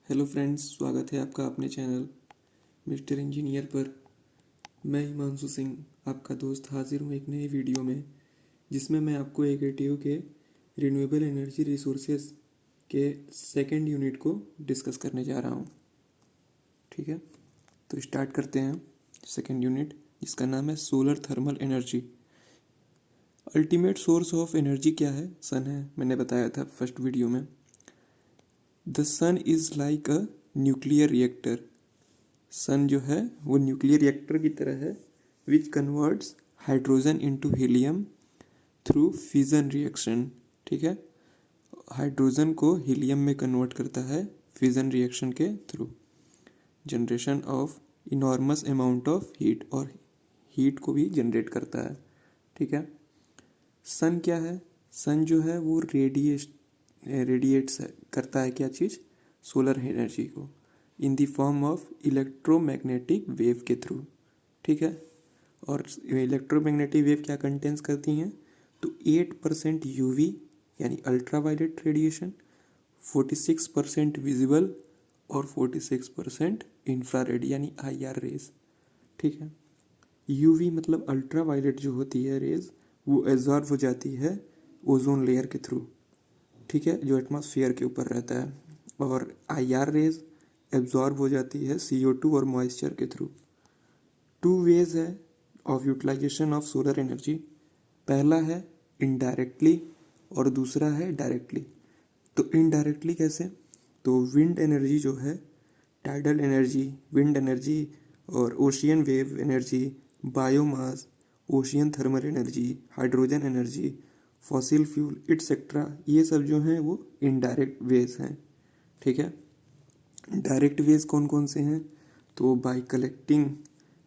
Hello friends, स्वागत है आपका अपने चैनल मिस्टर इंजीनियर पर। मैं हिमांशु सिंह, आपका दोस्त, हाजिर हूँ एक नए वीडियो में, जिसमें मैं आपको AKTU के रिन्यूएबल एनर्जी रिसोर्सेज के सेकंड यूनिट को डिस्कस करने जा रहा हूँ। ठीक है, तो स्टार्ट करते हैं सेकंड यूनिट, जिसका नाम है solar thermal energy. Ultimate source of energy क्या है? सन है, मैंने बताया था फर्स्ट वीडियो में। The sun is like a nuclear reactor. Sun जो है वो न्यूक्लियर रिएक्टर की तरह है, which converts hydrogen into helium through fission reaction. ठीक है, हाइड्रोजन को हीलियम में कन्वर्ट करता है फिजन रिएक्शन के through, generation of enormous amount of heat, और हीट को भी जनरेट करता है। ठीक है, सन क्या है? सन जो है वो रेडिएट्स करता है क्या चीज़? सोलर एनर्जी को, in the form of electromagnetic wave के थ्रू। ठीक है, और इलेक्ट्रोमैग्नेटिक वेव क्या कंटेंस करती हैं? तो 8% यूवी यानी अल्ट्रावायलेट रेडिएशन, 46% विजिबल और 46% इंफ्रारेड यानी IR रेज। ठीक है, यूवी मतलब अल्ट्रावायलेट जो होती है रेज, वो एब्जॉर्ब हो जाती है ओजोन लेयर के थ्रू। ठीक है, जो एटमॉस्फेयर के ऊपर रहता है, और IR रेज एब्जॉर्ब हो जाती है CO2 और मॉइस्चर के थ्रू। टू वेज है of utilization of solar energy. पहला है इनडायरेक्टली और दूसरा है डायरेक्टली। तो इनडायरेक्टली कैसे? तो विंड एनर्जी जो है, टाइडल एनर्जी, विंड एनर्जी और ocean wave energy, biomass, ocean thermal energy, hydrogen energy, fossil fuel etcetera, ये सब जो हैं वो इनडायरेक्ट वेज हैं। ठीक है, डायरेक्ट वेज कौन कौन से हैं? तो by collecting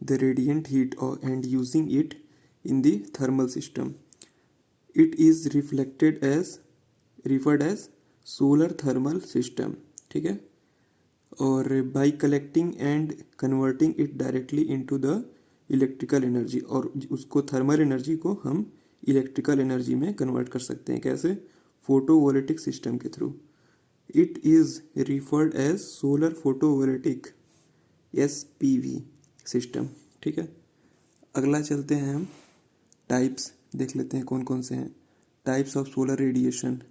the radiant heat and using it in the thermal system, it is referred as solar thermal system. ठीक है, और by collecting and converting it directly into the electrical energy, और उसको थर्मल एनर्जी को हम electrical energy में convert कर सकते हैं। कैसे? फोटोवोल्टिक सिस्टम के through. It is referred as solar photovoltaic SPV system. ठीक है, अगला चलते हैं हम, टाइप्स देख लेते हैं कौन कौन से हैं। Types of solar radiation.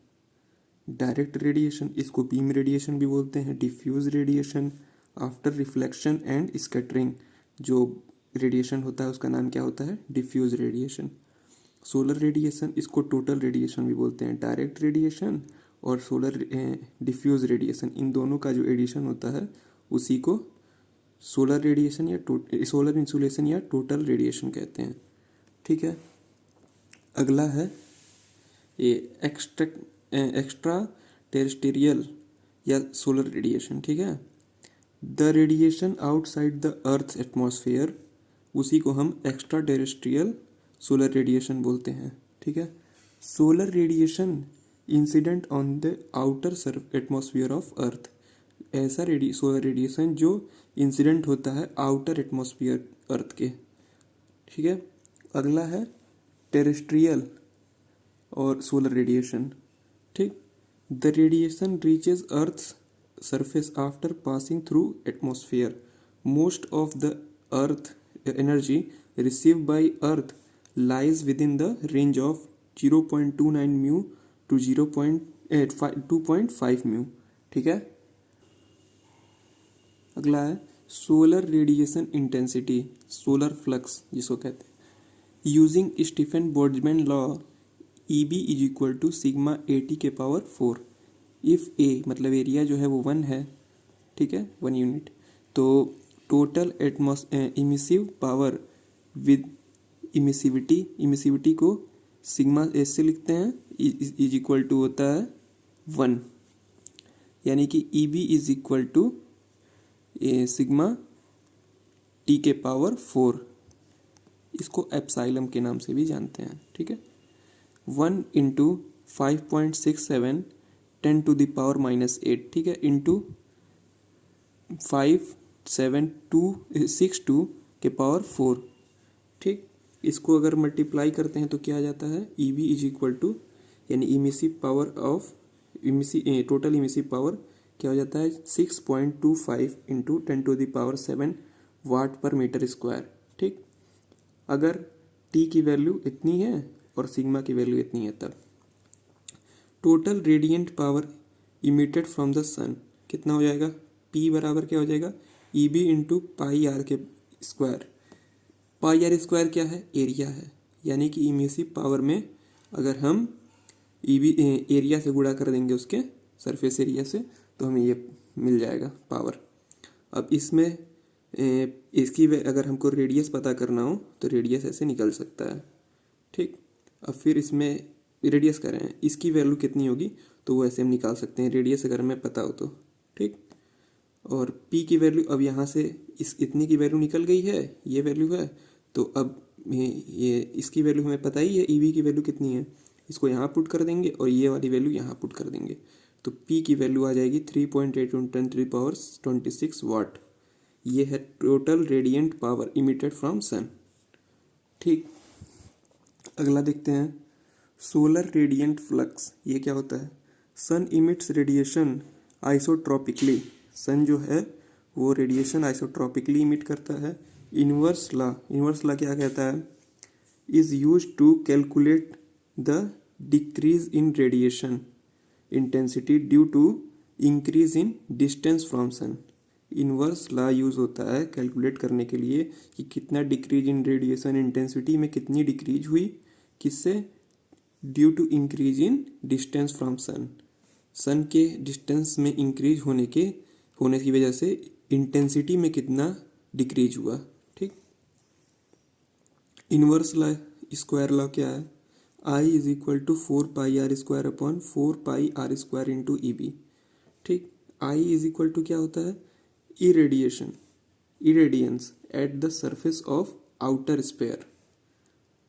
Direct radiation, इसको बीम रेडिएशन भी बोलते हैं। Diffuse radiation, after reflection and scattering जो रेडिएशन होता है उसका नाम क्या होता है? Diffuse radiation. सोलर रेडिएशन, इसको टोटल रेडिएशन भी बोलते हैं। डायरेक्ट रेडिएशन और सोलर डिफ्यूज रेडिएशन, इन दोनों का जो एडिशन होता है उसी को सोलर रेडिएशन या सोलर इंसुलेशन या टोटल रेडिएशन कहते हैं। ठीक है, अगला है ये एक्स्ट्रा टेरेस्टेरियल या सोलर रेडिएशन। ठीक है, the radiation outside the earth atmosphere, उसी को हम एक्स्ट्रा टेरेस्ट्रियल सोलर रेडिएशन बोलते हैं। ठीक है, solar radiation incident on the outer atmosphere of earth, ऐसा सोलर रेडिएशन जो इंसिडेंट होता है आउटर एटमॉस्फेयर अर्थ के। ठीक है, अगला है टेरेस्ट्रियल और सोलर रेडिएशन। ठीक, the radiation reaches earth surface after passing through atmosphere. Most of the earth energy received by Earth lies within the range of 0.29 mu to 2.5 mu। ठीक है, अगला है solar radiation intensity, solar flux जिसको कहते हैं। Using Stefan Boltzmann law, EB is equal to sigma AT के power 4। If A मतलब area जो है वो 1 है, ठीक है, 1 यूनिट, तो total emissive power with emissivity को सिग्मा S से लिखते हैं, इज इक्वल टू होता है 1, यानी कि EB is equal to sigma T के पावर 4। इसको एप्साइलम के नाम से भी जानते हैं। ठीक है, 1 इंटू 5.67 10⁻⁻8, ठीक है, इंटू 5762 के पावर 4। ठीक, इसको अगर मल्टीप्लाई करते हैं तो क्या आ जाता है? EB इज इक्वल टू, यानी emissive power of total emissive power क्या हो जाता है 6.25 इंटू 10⁷ वाट पर मीटर स्क्वायर। ठीक, अगर टी की वैल्यू इतनी है और सिग्मा की वैल्यू इतनी है तब total radiant power emitted from the sun कितना हो जाएगा, पी बराबर क्या हो जाएगा, E B into pi R के स्क्वायर। पाई आर स्क्वायर क्या है, एरिया है, यानी कि इमिसिव पावर में अगर हम ई बी एरिया से गुणा कर देंगे उसके सरफेस एरिया से तो हमें ये मिल जाएगा पावर। अब इसमें इसकी अगर हमको रेडियस पता करना हो तो रेडियस ऐसे निकल सकता है। ठीक, अब फिर इसमें रेडियस कर रहे हैं, इसकी वैल्यू कितनी होगी तो वो ऐसे हम निकाल सकते हैं, रेडियस अगर हमें पता हो तो। ठीक, और p की वैल्यू अब यहाँ से इस इतनी की वैल्यू निकल गई है, ये वैल्यू है, तो अब ये इसकी वैल्यू हमें पता ही है, ई की वैल्यू कितनी है, इसको यहाँ पुट कर देंगे और ये वाली वैल्यू यहाँ पुट कर देंगे तो p की वैल्यू आ जाएगी 3.8 × 10⁻26 वाट। ये है total radiant power emitted from sun. ठीक, अगला देखते हैं सोलर रेडिएंट फ्लक्स। ये क्या होता है, सन इमिट्स रेडिएशन आइसोट्रॉपिकली, सन जो है वो रेडिएशन आइसोट्रॉपिकली इमिट करता है। इनवर्स लॉ क्या कहता है, is use to calculate the decrease in radiation intensity due to increase in distance from sun. Inverse law use होता है कैलकुलेट करने के लिए कि कितना डिक्रीज इन रेडिएशन इंटेंसिटी में कितनी डिक्रीज हुई, किससे, due to increase in distance from sun, sun के डिस्टेंस में इंक्रीज होने की वजह से इंटेंसिटी में कितना डिक्रीज हुआ। ठीक, इनवर्स लॉ स्क्वायर लॉ क्या है, I is equal to 4πr² upon 4πr² into E B. ठीक, I इज इक्वल टू क्या होता है, irradiance at the surface of outer sphere.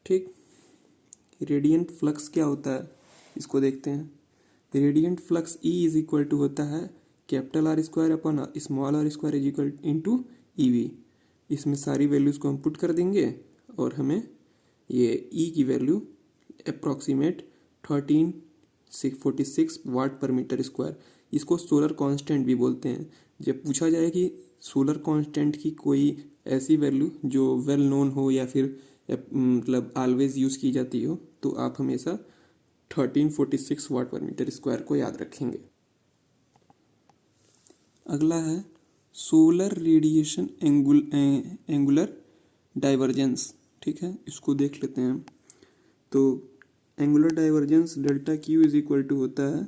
ठीक, रेडिएंट फ्लक्स क्या होता है इसको देखते हैं। Radiant flux E is equal to होता है capital R² upon small r² is equal into E B. इसमें सारी वैल्यूज को हम पुट कर देंगे और हमें ये E की वैल्यू अप्रॉक्सीमेट 1346 वाट पर मीटर स्क्वायर, इसको सोलर कांस्टेंट भी बोलते हैं। जब पूछा जाए कि सोलर कांस्टेंट की कोई ऐसी वैल्यू जो वेल नोन हो या फिर मतलब ऑलवेज यूज़ की जाती हो तो आप हमेशा 1346 वाट पर मीटर स्क्वायर को याद रखेंगे। अगला है सोलर रेडिएशन एंगुलर डाइवर्जेंस। ठीक है, इसको देख लेते हैं। तो angular divergence delta Q is equal to होता है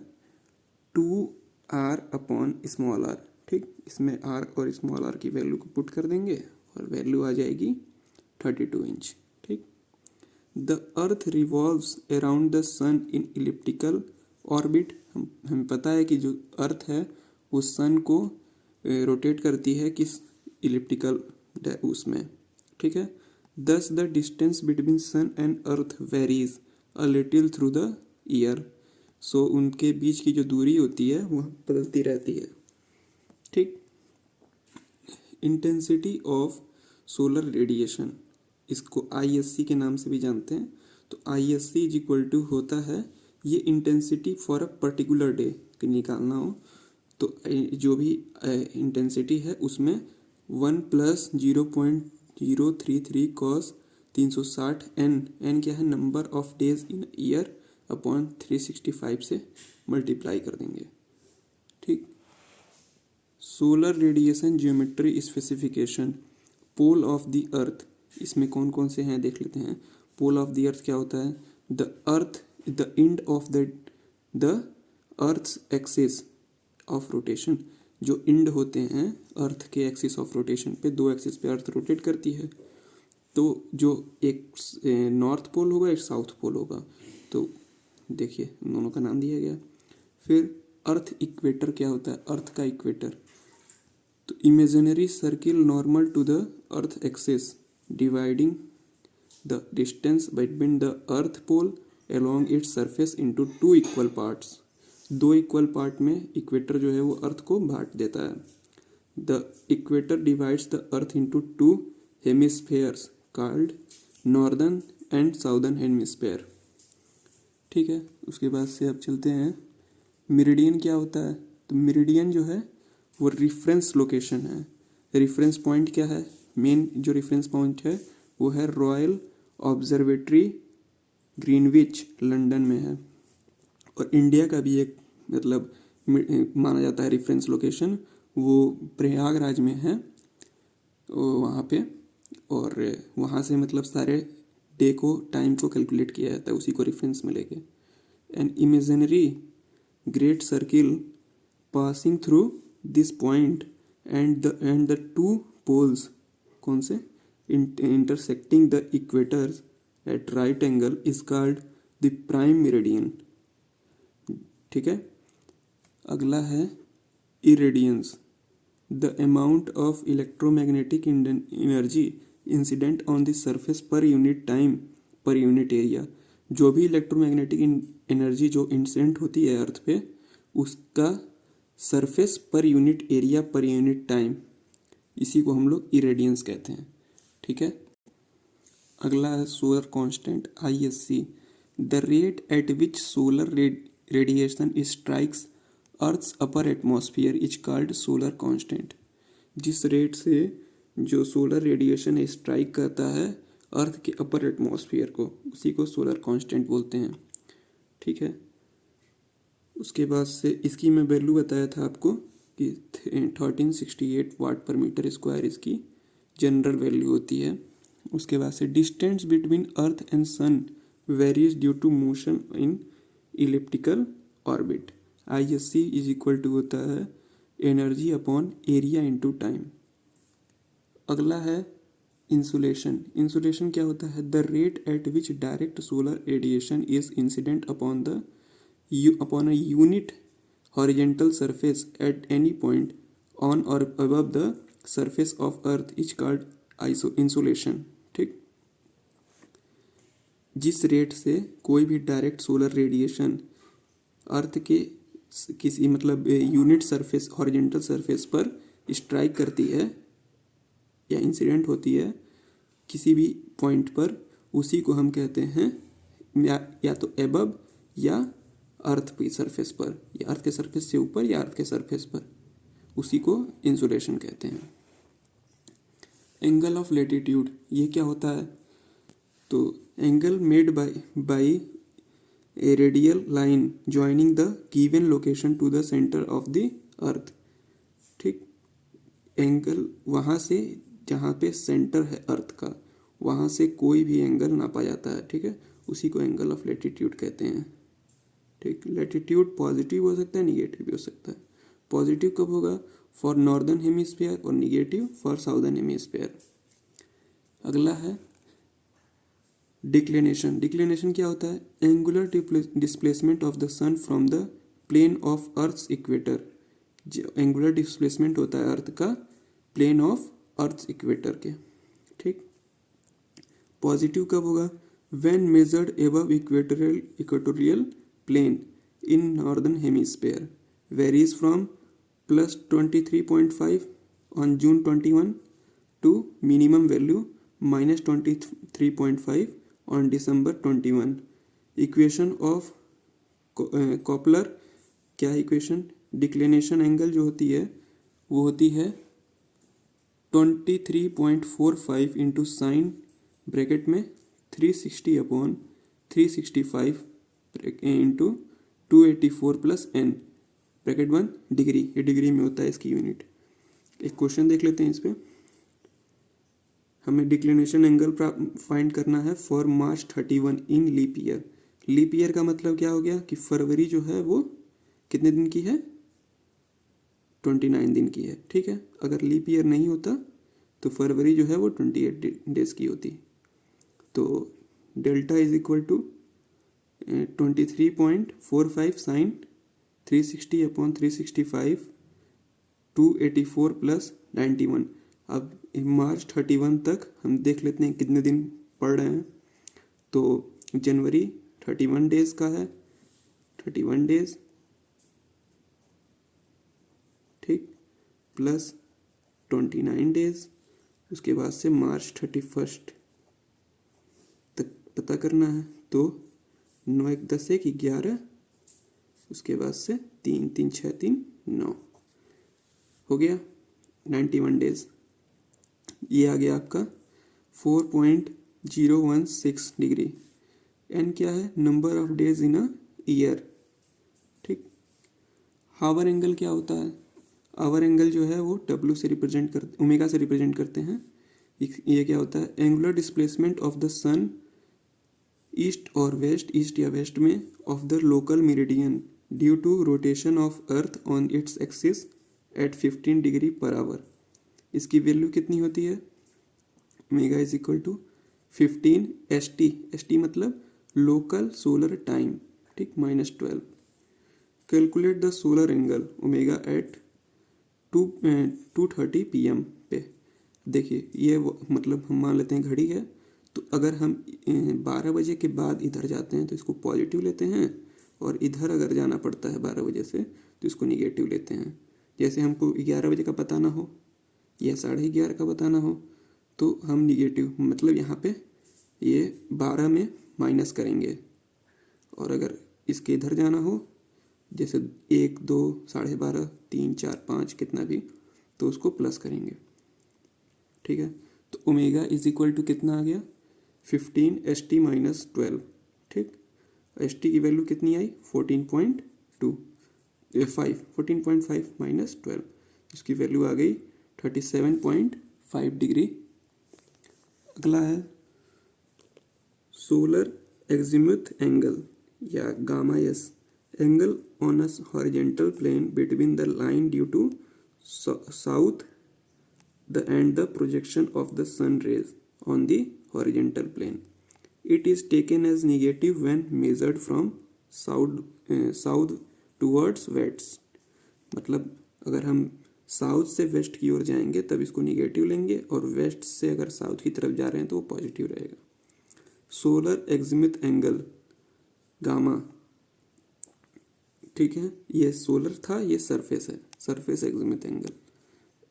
2r अपॉन स्मॉल r। ठीक, इसमें r और स्मॉल r की वैल्यू को पुट कर देंगे और वैल्यू आ जाएगी 32 इंच। ठीक, the earth revolves around the sun in elliptical orbit. हमें पता है कि जो अर्थ है वो सन को रोटेट करती है किस इलिप्टिकल उसमें। ठीक है, thus the distance between sun and earth varies a little through the year। so उनके बीच की जो दूरी होती है वह बदलती रहती है। ठीक, इंटेंसिटी ऑफ सोलर रेडिएशन, इसको ISC के नाम से भी जानते हैं। तो ISC इज इक्वल टू होता है, ये intensity for a particular day की निकालना हो तो जो भी इंटेंसिटी है उसमें 1 + 0.033 cos 360 n क्या है, number of days in year upon 365 से मल्टीप्लाई कर देंगे। ठीक, solar radiation geometry specification, pole of the earth, इसमें कौन कौन से हैं देख लेते हैं। पोल ऑफ द अर्थ क्या होता है, the end of the earth's axis of rotation. जो इंड होते हैं अर्थ के एक्सिस ऑफ रोटेशन पे, दो एक्सिस पे अर्थ रोटेट करती है, तो जो एक नॉर्थ पोल होगा एक साउथ पोल होगा, तो देखिए दोनों का नाम दिया गया। फिर अर्थ इक्वेटर क्या होता है, अर्थ का इक्वेटर, तो imaginary circle normal to the earth axis dividing the distance between the earth pole along its surface into 2 equal parts. 2 equal part में इक्वेटर जो है वो अर्थ को बांट देता है। The equator divides the earth into 2 hemispheres called northern and southern hemisphere. ठीक है, उसके बाद से अब चलते हैं मेरिडियन क्या होता है। तो तो मेरिडियन जो है वो रेफरेंस लोकेशन है। रेफरेंस पॉइंट क्या है? मेन जो रेफरेंस पॉइंट है वो है रॉयल ऑब्जर्वेटरी ग्रीनविच, लंदन में है। और इंडिया का भी एक मतलब माना जाता है रेफरेंस लोकेशन, वो प्रयागराज में है वहाँ पे। और वहाँ से मतलब सारे डे को, टाइम को कैलकुलेट किया जाता है उसी को रेफरेंस में लेके। An imaginary great circle passing through this point and the two poles, कौन से, intersecting the equators at right angle is called the prime meridian. ठीक है। अगला है irradiance, the amount of electromagnetic energy incident on the surface per unit time per unit area. जो भी electromagnetic energy जो incident होती है अर्थ पे, उसका सरफेस पर यूनिट एरिया पर यूनिट टाइम, इसी को हम लोग इरेडियंस कहते हैं। ठीक है। अगला है solar constant ISC, the rate at which solar radiation strikes earth's upper atmosphere is called solar constant. जिस रेट से जो सोलर रेडिएशन स्ट्राइक करता है अर्थ के अपर एटमॉस्फेयर को, उसी को सोलर कांस्टेंट बोलते हैं। ठीक है। उसके बाद से इसकी मैं वैल्यू बताया था आपको कि 1368 वाट पर मीटर स्क्वायर इसकी जनरल वैल्यू होती है। उसके बाद से distance between earth and sun varies due to motion in elliptical orbit. ISC is equal to होता है energy upon area into time. अगला है इंसुलेशन। इंसुलेशन क्या होता है? The rate at which direct solar radiation is incident upon a unit horizontal surface at any point on or above the surface of earth is called insolation। ठीक। जिस rate से कोई भी डायरेक्ट सोलर रेडिएशन अर्थ के किसी मतलब unit surface, horizontal surface पर strike करती है या इंसिडेंट होती है किसी भी पॉइंट पर, उसी को हम कहते हैं या तो एबव या अर्थ की सरफेस पर, या अर्थ के सरफेस से ऊपर या अर्थ के सरफेस पर, उसी को इंसुलेशन कहते हैं। एंगल ऑफ लैटिट्यूड, ये क्या होता है? तो angle made by a radial line joining the given location to the centre of the earth. ठीक। एंगल वहाँ से जहाँ पे सेंटर है अर्थ का, वहाँ से कोई भी एंगल नापा जाता है। ठीक है। उसी को एंगल ऑफ लैटिट्यूड कहते हैं। ठीक। लैटिट्यूड पॉजिटिव हो सकता है, निगेटिव भी हो सकता है। पॉजिटिव कब होगा? फॉर नॉर्दर्न हेमिस्फीयर, और निगेटिव फॉर साउदर्न हेमिस्फीयर। अगला है डिक्लिनेशन। डिक्लिनेशन क्या होता है? Angular displacement of the sun from the plane of earth's equator. जो एंगुलर डिस्प्लेसमेंट होता है अर्थ का प्लेन ऑफ अर्थ्स इक्वेटर के। ठीक। पॉजिटिव कब होगा? When measured above equatorial plane in northern hemisphere varies from +23.5 on June 21 to minimum value -23.5 on December 21। Equation of coupler, क्या equation? Declination angle जो होती है वो होती है 23.45 इंटू साइन ब्रैकेट में 360/365 into 284 plus n bracket 1 degree. ये degree में होता है इसकी यूनिट। एक क्वेश्चन देख लेते हैं इस पे। हमें डिक्लिनेशन एंगल फाइंड करना है for March 31 in leap year. Leap year का मतलब क्या हो गया कि फरवरी जो है वो कितने दिन की है? 29 दिन की है। ठीक है। अगर लीप ईयर नहीं होता तो फरवरी जो है वो 28 डेज की होती। तो delta is equal to 23.45 sine 360/365 284 plus 91। अब मार्च 31 तक हम देख लेते हैं कितने दिन पड़ रहे हैं। तो जनवरी 31 डेज का है, 31 डेज। ठीक। Plus 29 days. उसके बाद से मार्च 31 तक पता करना है। तो 9 1 10 1 11, उसके बाद से 3 3 6 3 9 हो गया 91 डेज। ये आ गया आपका 4.016 डिग्री। एन क्या है? Number of days in a year. ठीक। हावर एंगल क्या होता है? आवर एंगल जो है वो W से रिप्रेजेंट करते, ओमेगा से रिप्रेजेंट करते हैं। ये क्या होता है? Angular displacement of the sun east और वेस्ट, ईस्ट या वेस्ट में, of the local meridian due to rotation of earth on its axis at 15 degree per hour. इसकी वैल्यू कितनी होती है? Omega is equal to 15 ST। ST मतलब local solar time, ठीक, -12। Calculate the solar angle omega at 2:30 PM पे। देखिए ये मतलब हम मान लेते हैं घड़ी है, तो अगर हम 12 बजे के बाद इधर जाते हैं तो इसको पॉजिटिव लेते हैं, और इधर अगर जाना पड़ता है 12 बजे से तो इसको निगेटिव लेते हैं। जैसे हमको 11 बजे का पता ना हो या 11:30 का पता ना हो तो हम निगेटिव, मतलब यहाँ पे ये 12 में माइनस करेंगे, और अगर इसके इधर जाना हो जैसे 1, 2, 12:30, 3, 4, 5 कितना भी, तो उसको प्लस करेंगे। ठीक है, तो ओमेगा इज इक्वल टू कितना आ गया? 15 ST - 12। ठीक, ST की वैल्यू कितनी आई? 14.5 - 12, इसकी वैल्यू आ गई 37.5 डिग्री। अगला है सोलर एग्जिमुथ एंगल या gamma S, angle on a horizontal plane between the line due to south the and the projection of the sun rays on the horizontal plane. It is taken as negative when measured from south towards west। मतलब अगर हम south से waste की ओर जाएंगे तब इसको negative लेंगे, और वेस्ट से अगर साउथ की तरफ जा रहे हैं तो वो पॉजिटिव रहेगा। सोलर एग्जिमुथ एंगल गामा, ठीक है, ये सोलर था, ये सरफेस है, surface azimuth angle.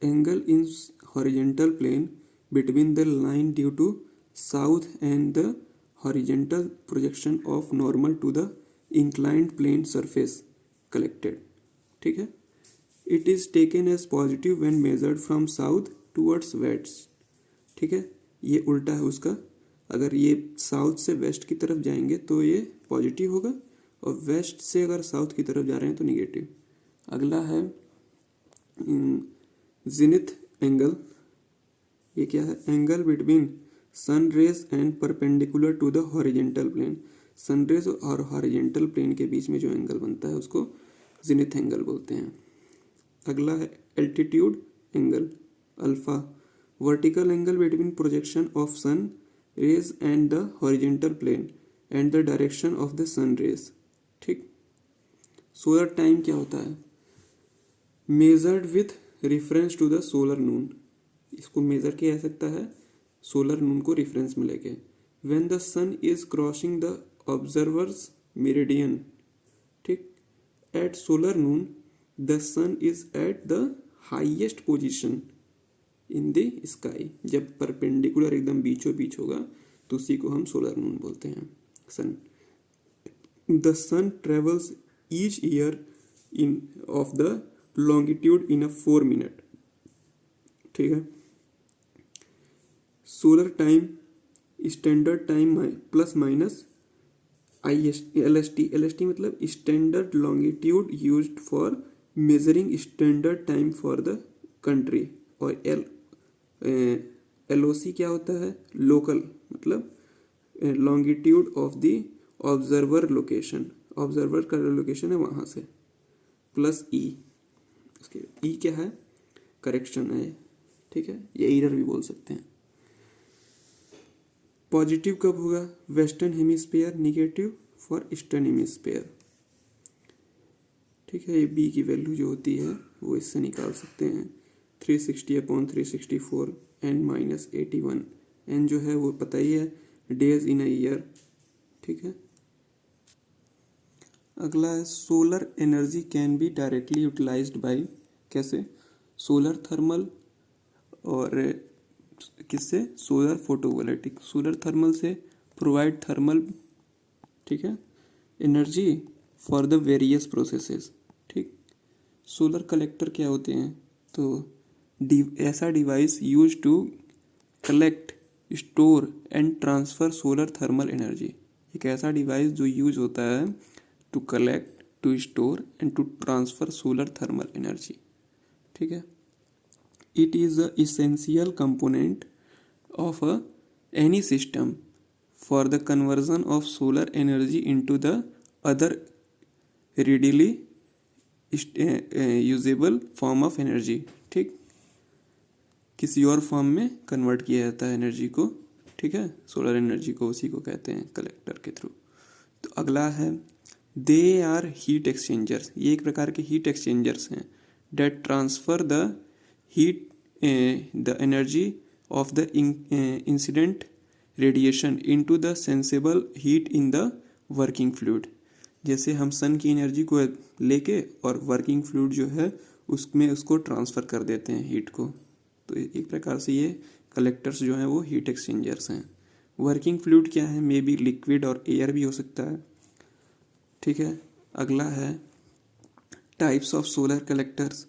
Angle in horizontal plane between the line due to south and the horizontal projection of normal to the inclined plane surface collected। ठीक है, it is taken as positive when measured from south towards west। ठीक है, ये उल्टा है उसका, अगर ये साउथ से वेस्ट की तरफ जाएंगे तो ये पॉजिटिव होगा, और वेस्ट से अगर साउथ की तरफ जा रहे हैं तो निगेटिव। अगला है जिनिथ एंगल। ये क्या है? Angle between sun rays and perpendicular to the horizontal plane. Sun rays और हॉरिजॉन्टल प्लेन के बीच में जो एंगल बनता है उसको जिनिथ एंगल बोलते हैं। अगला है altitude angle, alpha, vertical angle between projection of sun rays and the horizontal plane and the direction of the sun rays. ठीक। सोलर टाइम क्या होता है? Measured with reference to the solar noon. इसको measure किया जा सकता है solar नून को रिफरेंस में लेके। When the sun is crossing the observer's meridian, ठीक, at solar noon the sun is at the highest position in the sky. जब परपेंडिकुलर एकदम बीचों बीच होगा तो उसी को हम सोलर नून बोलते हैं, sun. The sun travels each year in of the longitude in a 4 minute. ठीक है, solar time standard time plus minus LST मतलब standard longitude used for measuring standard time for the country. और LOC क्या होता है? Local, मतलब longitude of the observer location. Observer का location है वहां से, प्लस E। ई क्या है? करेक्शन है, ठीक है, ये एरर भी बोल सकते हैं। पॉजिटिव कब होगा? Western hemisphere, negative for eastern hemisphere. ठीक है, ये बी की वैल्यू जो होती है वो इससे निकाल सकते हैं, 360/364 n - 81। n जो है वो पता ही है, डेज इन अ ईयर। ठीक है, अगला है solar energy can be directly utilized by, कैसे? सोलर थर्मल और किससे? Solar photovoltaic. सोलर थर्मल से प्रोवाइड थर्मल, ठीक है, energy for the various processes. ठीक, सोलर कलेक्टर क्या होते हैं? तो ऐसा device use to collect, store and transfer solar thermal energy. एक ऐसा डिवाइस जो यूज होता है to collect, to store and to transfer solar thermal energy. ठीक है। It is a essential component of any system for the conversion of solar energy into the other readily usable form of energy. ठीक, किसी और form में convert किया जाता है energy को। ठीक है, सोलर एनर्जी को, उसी को कहते हैं कलेक्टर के थ्रू। तो अगला है दे आर हीट एक्सचेंजर्स। ये एक प्रकार के हीट एक्सचेंजर्स हैं that transfer the heat the energy of the incident radiation into the sensible heat in the working fluid. जैसे हम सन की एनर्जी को लेके और वर्किंग फ्लूइड जो है उसमें उसको ट्रांसफ़र कर देते हैं हीट को। तो एक प्रकार से ये कलेक्टर्स जो हैं वो हीट एक्सचेंजर्स हैं। वर्किंग फ्लूइड क्या है? मे बी लिक्विड और एयर भी हो सकता है। ठीक है, अगला है types of solar collectors.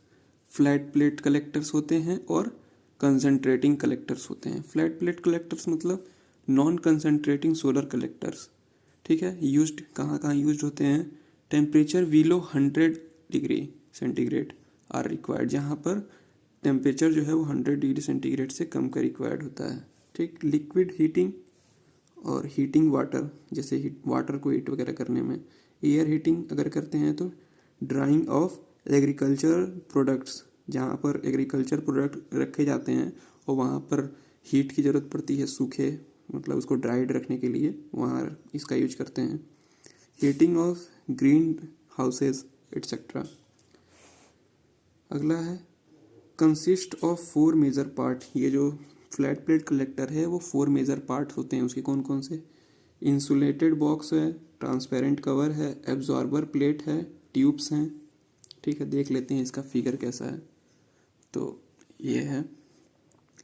Flat plate collectors होते हैं और कंसंट्रेटिंग कलेक्टर्स होते हैं। फ्लैट प्लेट कलेक्टर्स मतलब नॉन कंसंट्रेटिंग सोलर कलेक्टर्स। ठीक है, यूज्ड कहाँ कहाँ यूज्ड होते हैं? Temperature below 100 degree centigrade are required, जहाँ पर टेम्परेचर जो है वो 100 डिग्री सेंटीग्रेड से कम का रिक्वायर्ड होता है। ठीक, लिक्विड हीटिंग और हीटिंग वाटर, जैसे वाटर को हीट वगैरह करने में। एयर हीटिंग अगर करते हैं तो ड्राइंग ऑफ एग्रीकल्चर प्रोडक्ट्स, जहाँ पर एग्रीकल्चर प्रोडक्ट रखे जाते हैं और वहाँ पर हीट की ज़रूरत पड़ती है, सूखे मतलब उसको ड्राइड रखने के लिए, वहाँ इसका यूज करते हैं। Heating of green houses etcetera. अगला है कंसिस्ट ऑफ 4 मेजर पार्ट। ये जो फ्लैट प्लेट कलेक्टर है वो 4 मेजर पार्ट होते हैं उसके। कौन कौन से? इंसुलेटेड बॉक्स है, ट्रांसपेरेंट कवर है, एब्जॉर्बर प्लेट है, ट्यूब्स हैं। ठीक है, देख लेते हैं इसका फिगर कैसा है। तो ये है,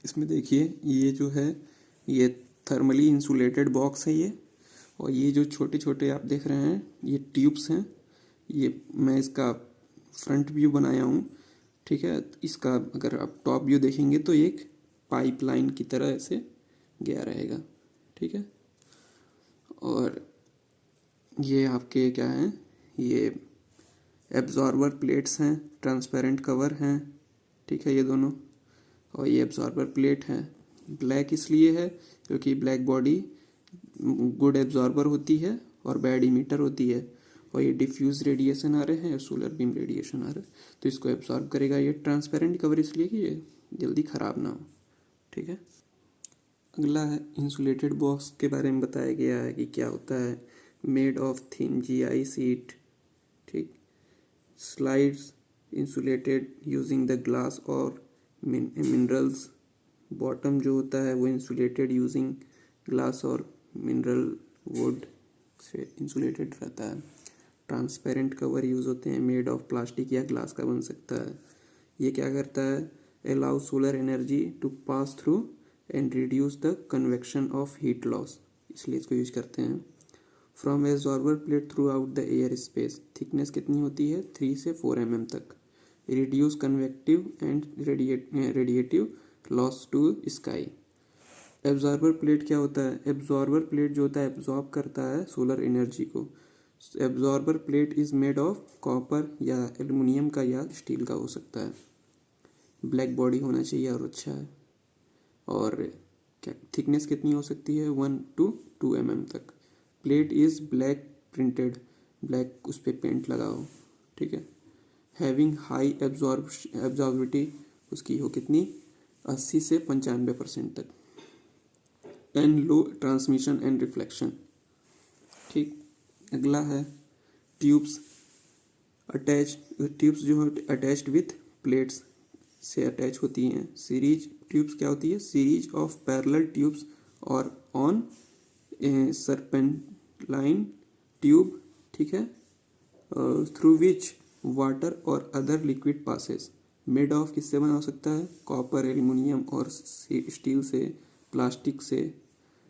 इसमें देखिए ये जो है ये थर्मली इंसुलेटेड बॉक्स है ये, और ये जो छोटे छोटे आप देख रहे हैं ये ट्यूब्स हैं। ये मैं इसका फ्रंट व्यू बनाया हूँ। ठीक है, इसका अगर आप टॉप व्यू देखेंगे तो एक पाइपलाइन की तरह ऐसे गया रहेगा। ठीक है, और ये आपके क्या हैं? ये एब्जॉर्बर प्लेट्स हैं, ट्रांसपेरेंट कवर हैं। ठीक है, ये दोनों, और ये एब्जॉर्बर प्लेट है। ब्लैक इसलिए है क्योंकि ब्लैक बॉडी गुड एब्जॉर्बर होती है और बैड इमीटर होती है, और ये डिफ्यूज रेडिएशन आ रहे हैं, सोलर बीम रेडिएशन आ रहे हैं, तो इसको एब्जॉर्ब करेगा। ये ट्रांसपेरेंट कवर इसलिए कि ये जल्दी ख़राब ना हो। ठीक है, अगला है इंसुलेटेड बॉक्स के बारे में बताया गया है कि क्या होता है। Made of thin GI sheet. ठीक, slides insulated using the glass और मिनरल्स। बॉटम जो होता है वो इंसुलेटेड यूजिंग ग्लास और मिनरल वुड से इंसुलेटेड रहता है। ट्रांसपेरेंट कवर यूज़ होते हैं, मेड ऑफ प्लास्टिक या ग्लास का बन सकता है। ये क्या करता है? Allow solar energy to pass through and reduce the convection of heat loss, इसलिए इसको यूज करते हैं। From absorber plate throughout the air space. Thickness कितनी होती है? 3 से 4 mm तक। Reduce convective and radiative loss to sky. Absorber plate क्या होता है? एब्जॉर्बर प्लेट जो होता है एब्जॉर्ब करता है सोलर एनर्जी को। Absorber plate is made of copper या एल्युमिनियम का या स्टील का हो सकता है। ब्लैक बॉडी होना चाहिए और अच्छा है। और क्या थिकनेस कितनी हो सकती है? 1 to 2 mm तक। Plate is black printed, black उस पर पेंट लगाओ। ठीक है, हैविंग हाई एब्जॉर्बिविटी, उसकी हो कितनी? 80 से 95% तक। And low transmission and reflection. ठीक, अगला है ट्यूब्स। ट्यूब्स जो है अटैच्ड विथ प्लेट्स से अटैच होती हैं। सीरीज ट्यूब्स क्या होती है? सीरीज ऑफ पैरेलल ट्यूब्स और ऑन serpentine ट्यूब। ठीक है, थ्रू विच वाटर और other liquid passes. Made of किससे बना हो सकता है? कॉपर, एल्युमिनियम और स्टील से, प्लास्टिक से।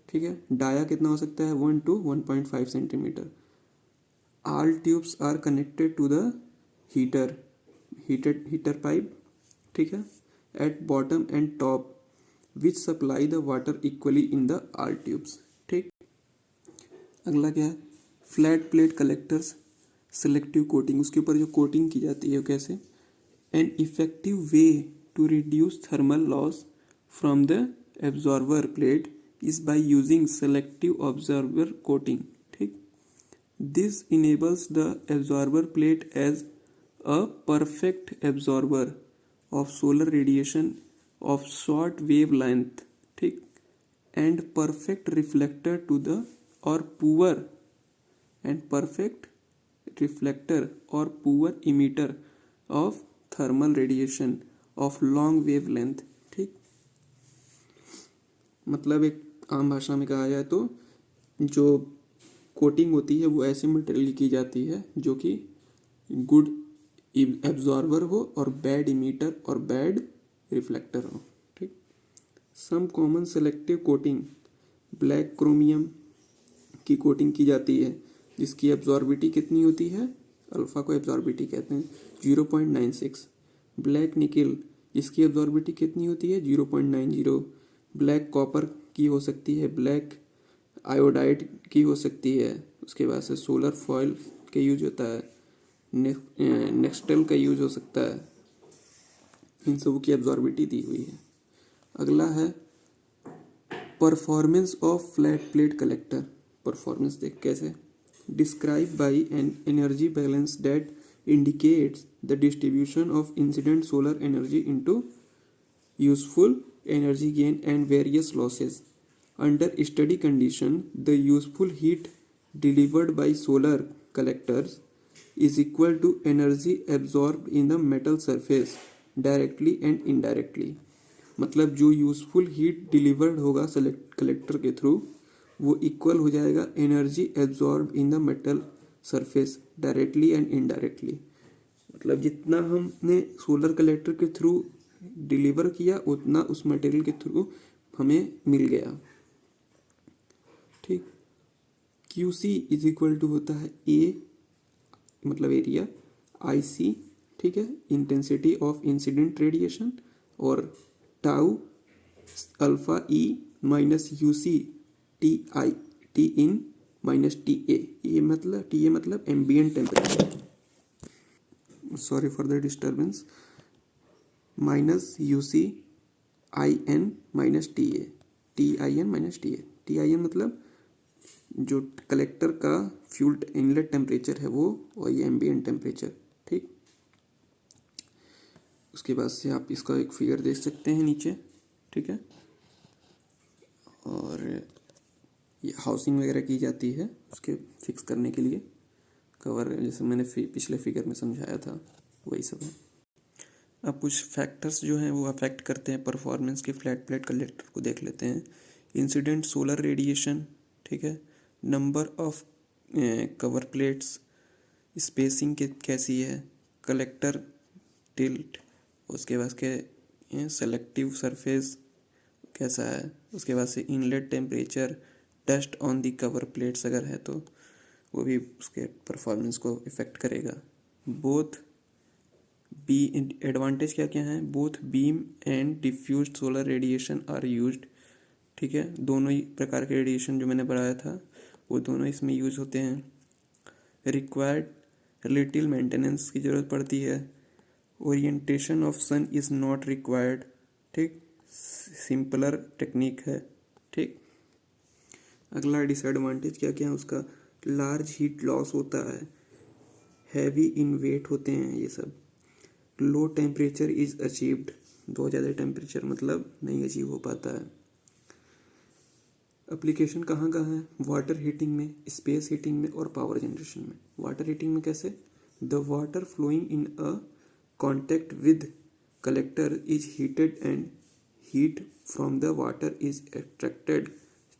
ठीक है, डाया कितना हो सकता है? 1 to 1.5 centimetre. All tubes are connected to the heater heater pipe, ठीक है, at bottom and top which supply the water equally in the all tubes. ठीक, अगला क्या है, flat plate collectors selective coating, उसके ऊपर जो कोटिंग की जाती है कैसे, an effective way to reduce thermal loss from the absorber plate is by using selective absorber coating। ठीक, this enables the absorber plate as a perfect absorber of solar radiation of short wavelength, ठीक, and perfect reflector to the or poor and perfect reflector or poor emitter of thermal radiation of long wavelength। ठीक, मतलब एक आम भाषा में कहा जाए तो जो कोटिंग होती है वो ऐसे मटेरियल की की जाती है जो कि गुड एब्जॉर्बर हो और बैड इमीटर और बैड रिफ्लेक्टर हो। ठीक, some common selective coating, black chromium की कोटिंग की जाती है जिसकी एब्जॉर्बिटी कितनी होती है, अल्फा को एब्जॉर्बिटी कहते हैं 0.96। ब्लैक निकिल जिसकी एब्जॉर्बिटी कितनी होती है 0.90। ब्लैक कॉपर की हो सकती है, ब्लैक आयोडाइड की हो सकती है, उसके बाद से सोलर फॉयल का यूज होता है, नेक्सटेल का यूज हो सकता है, इन सब की एब्जॉर्बिटी दी हुई है। अगला है performance of flat plate collector. Performance देख कैसे, describe by an energy balance that indicates the distribution of incident solar energy into useful energy gain and various losses. Under steady condition, the useful heat delivered by solar collectors is equal to energy absorbed in the metal surface directly and indirectly। मतलब जो useful heat delivered होगा collector के through वो equal हो जाएगा energy absorb in the metal surface directly and indirectly. मतलब जितना हमने सोलर कलेक्टर के थ्रू डिलीवर किया उतना उस मटेरियल के थ्रू हमें मिल गया। ठीक, QC इज इक्वल टू होता है A मतलब एरिया, IC, ठीक है, इंटेंसिटी ऑफ इंसिडेंट रेडिएशन, और tau alpha E minus UC T in minus TA, ये मतलब TA मतलब ambient temperature, sorry for the disturbance, minus UC IN minus TA, TIN minus TA। TIN मतलब जो collector का fuel inlet temperature है वो, और ये एम्बियंट टेम्परेचर। ठीक, उसके बाद से आप इसका एक फिगर देख सकते हैं नीचे। ठीक है, और ये हाउसिंग वगैरह की जाती है उसके फिक्स करने के लिए, कवर जैसे मैंने पिछले फिगर में समझाया था वही सब है। अब कुछ फैक्टर्स जो हैं वो अफेक्ट करते हैं परफॉर्मेंस के फ्लैट प्लेट कलेक्टर को देख लेते हैं। इंसिडेंट सोलर रेडिएशन, ठीक है, number of cover plates, spacing के कैसी है, कलेक्टर टिल्ट, उसके बाद के सेलेक्टिव सरफेस कैसा है, उसके बाद से inlet temperature, dust on the cover plates अगर है तो वो भी उसके परफॉर्मेंस को इफ़ेक्ट करेगा। बोथ बी एडवांटेज क्या क्या है, both beam and diffused solar radiation are used. ठीक है, दोनों ही प्रकार के रेडिएशन जो मैंने बढ़ाया था वो दोनों इसमें यूज होते हैं। रिक्वायर्ड लिटिल मेंटेनेंस की ज़रूरत पड़ती है। Orientation of sun is not required. ठीक, सिंपलर टेक्निक है। ठीक, अगला डिसएडवांटेज क्या क्या है उसका, लार्ज हीट लॉस होता है, हैवी इन वेट होते हैं ये सब। लो टेम्परेचर इज अचीव्ड, बहुत ज़्यादा टेम्परेचर मतलब नहीं अचीव हो पाता है। एप्लीकेशन कहाँ कहाँ है, वाटर हीटिंग में, स्पेस हीटिंग में और पावर जनरेशन में। वाटर हीटिंग में कैसे, the water flowing in a contact with collector is heated and heat from the water is extracted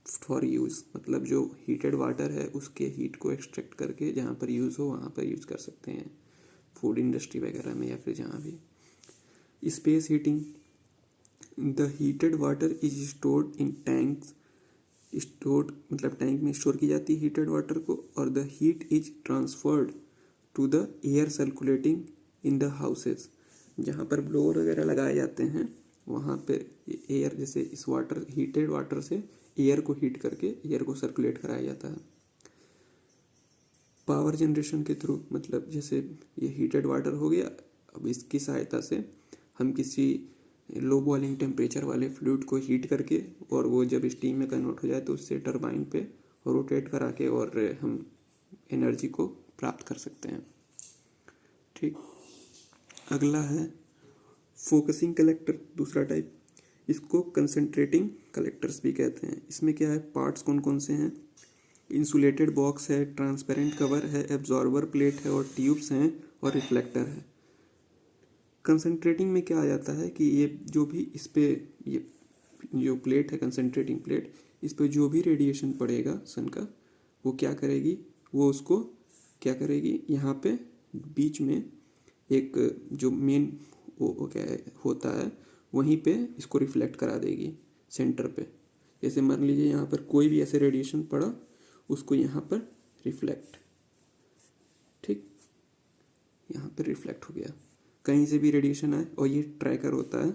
for use. मतलब जो हीटेड वाटर है उसके हीट को एक्सट्रैक्ट करके जहाँ पर यूज़ हो वहाँ पर यूज़ कर सकते हैं, फूड इंडस्ट्री वगैरह में या फिर जहाँ भी। Space heating, the heated water is stored in tanks, stored मतलब टैंक में स्टोर की जाती है हीटेड वाटर को, और the heat is transferred to the air circulating in the houses, जहाँ पर ब्लोअर वगैरह लगाए जाते हैं वहाँ पे एयर, जैसे इस वाटर, हीटेड वाटर से एयर को हीट करके एयर को सर्कुलेट कराया जाता है पावर जनरेशन के थ्रू। मतलब जैसे ये हीटेड वाटर हो गया, अब इसकी सहायता से हम किसी लो बॉइलिंग टेम्परेचर वाले फ्लूइड को हीट करके और वो जब स्टीम में कन्वर्ट हो जाए तो उससे टरबाइन पे रोटेट करा के और हम एनर्जी को प्राप्त कर सकते हैं। ठीक, अगला है फोकसिंग कलेक्टर, दूसरा टाइप। इसको कंसंट्रेटिंग कलेक्टर्स भी कहते हैं। इसमें क्या है, पार्ट्स कौन कौन से हैं, इंसुलेटेड बॉक्स है, ट्रांसपेरेंट कवर है, एब्जॉर्बर प्लेट है और ट्यूब्स हैं और रिफ्लेक्टर है। कंसंट्रेटिंग में क्या आ जाता है कि ये जो भी इस पे, ये जो प्लेट है कंसंट्रेटिंग प्लेट, इस पे जो भी रेडिएशन पड़ेगा सन का, वो क्या करेगी, वो उसको क्या करेगी, यहाँ पे बीच में एक जो मेन वो क्या है होता है, वहीं पे इसको रिफ्लेक्ट करा देगी सेंटर पे। जैसे मान लीजिए यहाँ पर कोई भी ऐसे रेडिएशन पड़ा, उसको यहाँ पर रिफ्लेक्ट, ठीक, यहाँ पर रिफ्लेक्ट हो गया। कहीं से भी रेडिएशन आए और ये ट्रैकर होता है,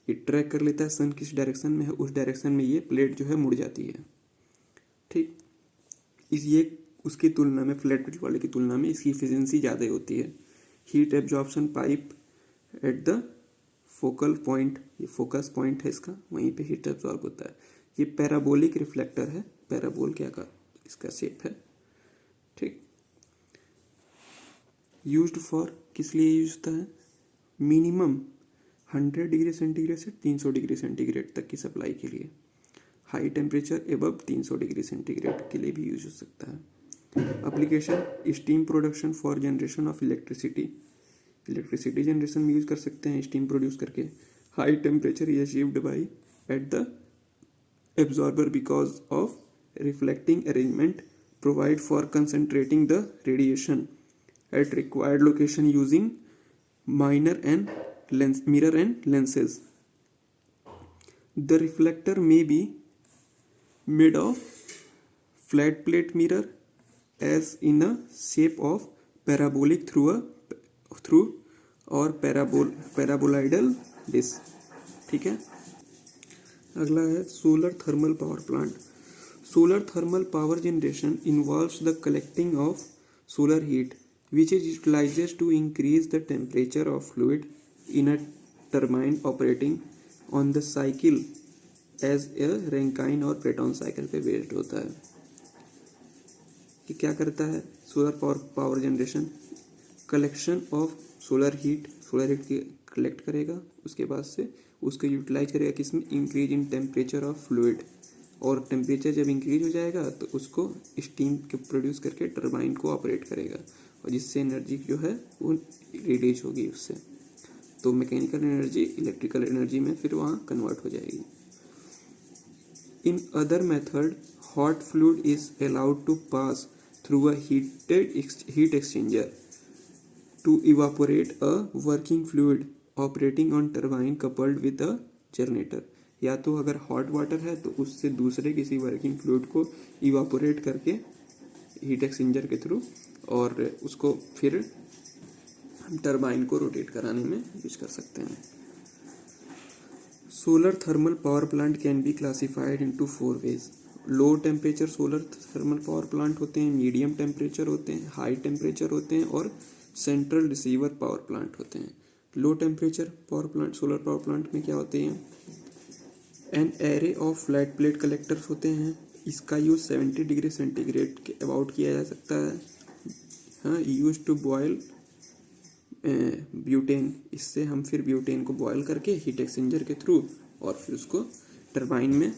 ये ट्रैक कर लेता है सन किस डायरेक्शन में है, उस डायरेक्शन में ये प्लेट जो है मुड़ जाती है। ठीक, ये उसकी तुलना में, फ्लैट प्लेट वाले की तुलना में इसकी एफिशिएंसी ज़्यादा होती है। Heat absorption pipe at the focal point, ये फोकस पॉइंट है इसका, वहीं पे हीट एब्जॉर्ब होता है। ये पैराबोलिक रिफ्लेक्टर है, पैराबोल क्या का इसका शेप है। ठीक, यूज्ड फॉर, किस लिए यूज होता है, मिनिमम 100 डिग्री सेंटीग्रेड से 300 डिग्री सेंटीग्रेड तक की सप्लाई के लिए। High temperature above 300 degree centigrade के लिए भी यूज हो सकता है। Application, steam production for generation of electricity, electricity generation में यूज कर सकते हैं स्टीम प्रोड्यूस करके। High temperature is achieved by at the absorber because of reflecting arrangement provide for concentrating the radiation at required location using minor and mirror and lenses. The reflector may be made of flat plate mirror as in a shape of parabolic through or paraboloidal dish. ठीक है, अगला है solar thermal power plant. Solar thermal power generation involves the collecting of solar heat which is utilized to increase the temperature of fluid in a turbine operating on the cycle as a Rankine और Brayton cycle पे based होता है। कि क्या करता है solar power generation, collection of solar heat की collect करेगा, उसके बाद से उसको यूटिलाइज करेगा किसमें, increase in temperature of fluid, और टेम्परेचर जब इंक्रीज हो जाएगा तो उसको स्टीम के प्रोड्यूस करके टरबाइन को ऑपरेट करेगा और जिससे एनर्जी जो है वो रिलीज होगी उससे, तो मैकेनिकल एनर्जी इलेक्ट्रिकल एनर्जी में फिर वहाँ कन्वर्ट हो जाएगी। In other method hot fluid is allowed to pass through a heat exchanger to evaporate a working fluid operating on turbine coupled with a generator. या तो अगर हॉट वाटर है तो उससे दूसरे किसी वर्किंग फ्लूइड को इवापोरेट करके हीट एक्सचेंजर के थ्रू और उसको फिर हम टरबाइन को रोटेट कराने में यूज कर सकते हैं। Solar thermal power plant can be classified into 4 ways. Low temperature solar thermal power plant होते हैं, मीडियम टेम्परेचर होते हैं, हाई टेम्परेचर होते हैं और सेंट्रल रिसीवर पावर प्लांट होते हैं। Low temperature power plant, solar power plant में क्या होते हैं, an array of flat plate collectors होते हैं। इसका यूज 70 डिग्री सेंटीग्रेड के अबाउट किया जा सकता है। हाँ, यूज टू बॉयल ब्यूटेन, इससे हम फिर ब्यूटेन को बॉयल करके हीट एक्सचेंजर के थ्रू और फिर उसको टरबाइन में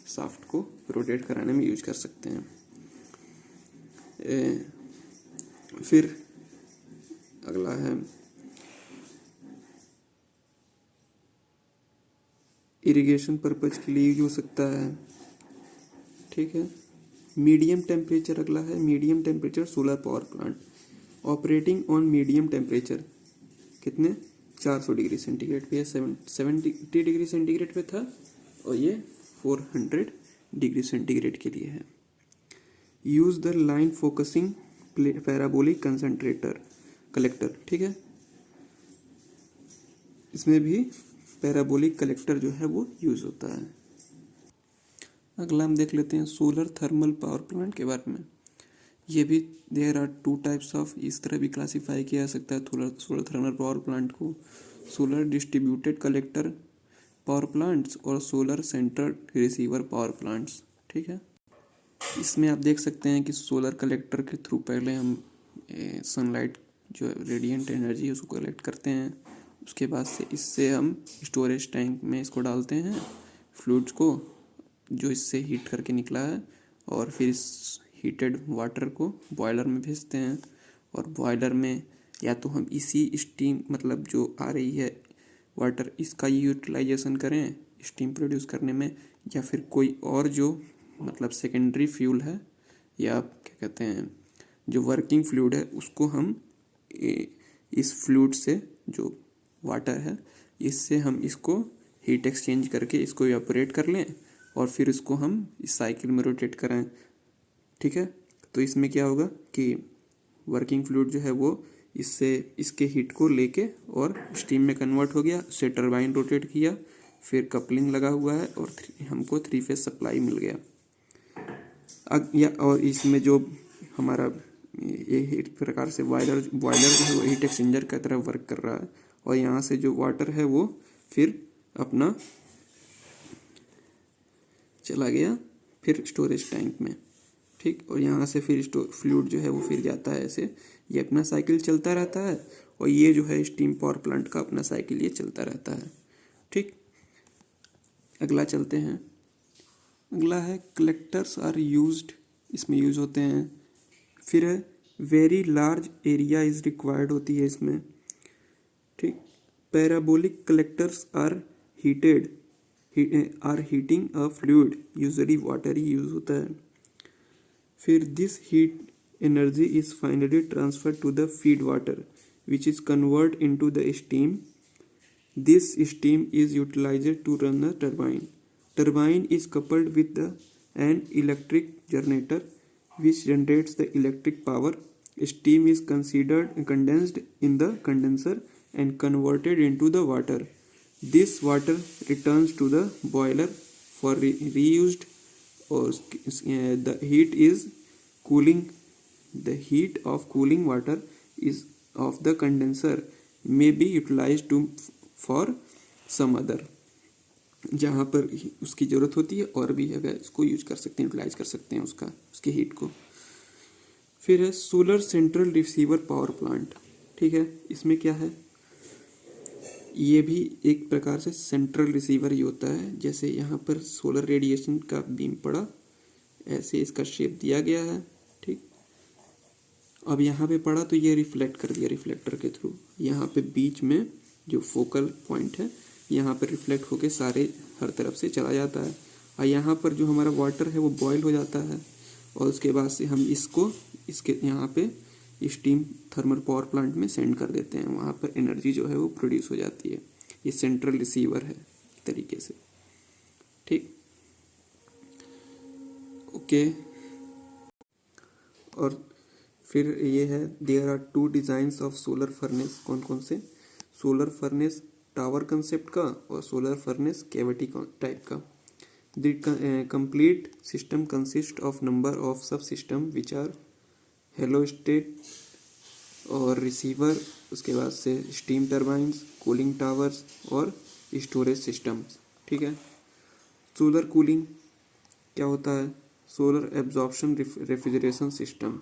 शाफ्ट को रोटेट कराने में यूज कर सकते हैं। फिर अगला है इरिगेशन पर्पज के लिए यूज हो सकता है। ठीक है, मीडियम टेम्परेचर अगला है, medium temperature solar power plant operating on medium temperature, कितने 400 डिग्री सेंटीग्रेड पे, 70 डिग्री सेंटीग्रेड पे था और ये 400 डिग्री सेंटीग्रेड के लिए है। Use the line focusing parabolic concentrator collector. ठीक है, इसमें भी पैराबोलिक कलेक्टर जो है वो यूज़ होता है। अगला हम देख लेते हैं सोलर थर्मल पावर प्लांट के बारे में। ये भी there are two types of, इस तरह भी क्लासीफाई किया जा सकता है सोलर थर्मल पावर प्लांट को, solar distributed collector power plants और solar central receiver power plants. ठीक है, इसमें आप देख सकते हैं कि सोलर कलेक्टर के थ्रू पहले हम सनलाइट जो रेडिएंट एनर्जी है उसको कलेक्ट करते हैं, उसके बाद से इससे हम स्टोरेज टैंक में इसको डालते हैं फ्लूइड्स को जो इससे हीट करके निकला है, और फिर इस हीटेड वाटर को बॉयलर में भेजते हैं, और बॉयलर में या तो हम इसी स्टीम मतलब जो आ रही है वाटर इसका यूटिलाइजेशन करें स्टीम प्रोड्यूस करने में, या फिर कोई और जो मतलब सेकेंडरी फ्यूल है या क्या कहते हैं जो वर्किंग फ्लूइड है उसको हम इस फ्लूइड से जो वाटर है इससे हम इसको हीट एक्सचेंज करके इसको इवेपोरेट कर लें और फिर इसको हम इस साइकिल में रोटेट कराएं। ठीक है, तो इसमें क्या होगा कि वर्किंग फ्लूइड जो है वो इससे इसके हीट को लेके और स्टीम में कन्वर्ट हो गया, उससे टरबाइन रोटेट किया, फिर कपलिंग लगा हुआ है और हमको 3 फेज सप्लाई मिल गया। और इसमें जो हमारा ये हीट प्रकार से बॉयलर जो है वो हीट एक्सचेंजर की तरह वर्क कर रहा है, और यहाँ से जो वाटर है वो फिर अपना चला गया फिर स्टोरेज टैंक में। ठीक, और यहाँ से फिर फ्लूइड जो है वो फिर जाता है ऐसे, ये अपना साइकिल चलता रहता है, और ये जो है स्टीम पावर प्लांट का अपना साइकिल ये चलता रहता है। ठीक, अगला चलते हैं। अगला है कलेक्टर्स आर यूज्ड, इसमें यूज़ होते हैं। फिर है very large area is required होती है इसमें। ठीक, parabolic collectors are heating a fluid, usually water ही यूज होता है। फिर this heat energy is finally transferred to the feed water which is convert into the steam. This steam is utilised to run the turbine. Turbine is coupled with an electric generator which generates the electric power. Steam is condensed in the condenser and converted into the water. This water returns to the boiler for reused, or the heat is cooling. The heat of cooling water is of the condenser may be utilized for some other, जहाँ पर उसकी ज़रूरत होती है और भी अगर इसको यूज कर सकते हैं, यूटिलाइज कर सकते हैं उसके हीट को। फिर है solar central receiver power plant. ठीक है, इसमें क्या है, ये भी एक प्रकार से सेंट्रल रिसीवर ही होता है। जैसे यहाँ पर सोलर रेडिएशन का बीम पड़ा, ऐसे इसका शेप दिया गया है। ठीक, अब यहाँ पे पड़ा तो ये रिफ्लेक्ट कर दिया रिफ्लेक्टर के थ्रू, यहाँ पे बीच में जो फोकल पॉइंट है यहाँ पर रिफ्लेक्ट होके सारे हर तरफ से चला जाता है, और यहाँ पर जो हमारा वाटर है वो बॉयल हो जाता है, और उसके बाद से हम इसको इसके यहाँ पे स्टीम थर्मल पावर प्लांट में सेंड कर देते हैं, वहाँ पर एनर्जी जो है वो प्रोड्यूस हो जाती है। ये सेंट्रल रिसीवर है तरीके से। ठीक, ओके। और फिर ये है there are 2 designs of solar furnace. कौन कौन से, सोलर फर्नेस टावर कंसेप्ट का और सोलर फर्नेस कैविटी टाइप का। The complete system consist of number of sub system which are heliostat और रिसीवर, उसके बाद से स्टीम टर्बाइंस, कूलिंग टावर्स और स्टोरेज सिस्टम्स। ठीक है, सोलर कूलिंग क्या होता है, सोलर एब्जॉर्प्शन रेफ्रिजरेशन सिस्टम